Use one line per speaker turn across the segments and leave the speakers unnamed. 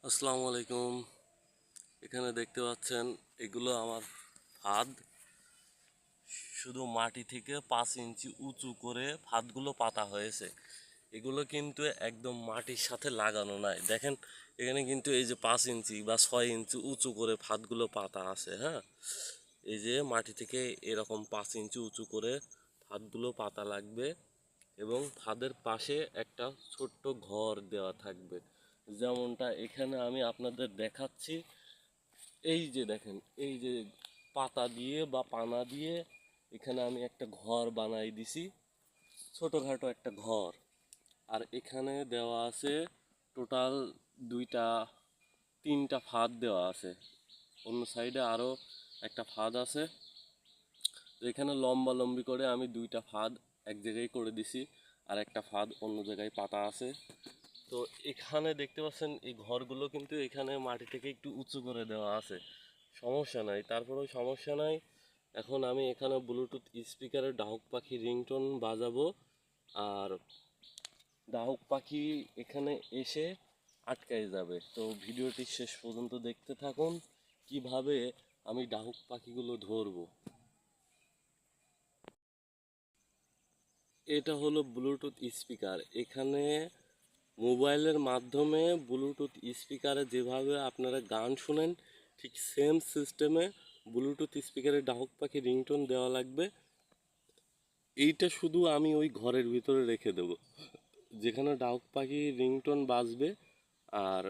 আসসালামু আলাইকুম। এখানে দেখতে পাচ্ছেন এগুলো আমার ফাঁদ। শুধু মাটি থেকে 5 ইঞ্চি উঁচু করে ফাঁদগুলো পাতা হয়েছে। এগুলো কিন্তু একদম মাটির সাথে লাগানো নাই। দেখেন এখানে কিন্তু এই যে 5 ইঞ্চি বা 6 ইঞ্চি উঁচু করে ফাঁদগুলো পাতা আছে। হ্যাঁ, এই যে মাটি থেকে এরকম 5 ইঞ্চি উঁচু করে ফাঁদগুলো পাতা লাগবে এবং ফাঁদের পাশে একটা ছোট্ট ঘর দেওয়া থাকবে, যেমনটা এখানে আমি আপনাদের দেখাচ্ছি। এই যে দেখেন, এই যে পাতা দিয়ে বা পানা দিয়ে এখানে আমি একটা ঘর বানাই দিছি, ছোটোখাটো একটা ঘর। আর এখানে দেওয়া আছে টোটাল দুইটা তিনটা ফাঁদ দেওয়া আছে। অন্য সাইডে আরও একটা ফাঁদ আছে। তো এখানে লম্বা লম্বি করে আমি দুইটা ফাঁদ এক জায়গায় করে দিছি, আর একটা ফাঁদ অন্য জায়গায় পাতা আছে। তো এখানে দেখতে পাচ্ছেন এই ঘরগুলো কিন্তু এখানে মাটি থেকে একটু উঁচু করে দেওয়া আছে, সমস্যা নাই, তারপরেও সমস্যা নাই। এখন আমি এখানে ব্লুটুথ স্পিকারে ডাহুক পাখি রিংটোন বাজাবো, আর ডাহুক পাখি এখানে এসে আটকাই যাবে। তো ভিডিওটি শেষ পর্যন্ত দেখতে থাকুন কিভাবে আমি ডাহুক পাখিগুলো ধরবো। এটা হলো ব্লুটুথ স্পিকার। এখানে মোবাইলের মাধ্যমে ব্লুটুথ স্পিকারে যেভাবে আপনারা গান শুনেন, ঠিক সেম সিস্টেমে ব্লুটুথ স্পিকারে ডাহুক পাখি রিংটোন দেওয়া লাগবে। এইটা শুধু আমি ওই ঘরের ভিতরে রেখে দেব যেখানে ডাহুক পাখি রিংটোন বাজবে। আর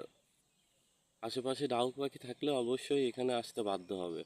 আশেপাশে ডাহুক পাখি থাকলে অবশ্যই এখানে আসতে বাধ্য হবে।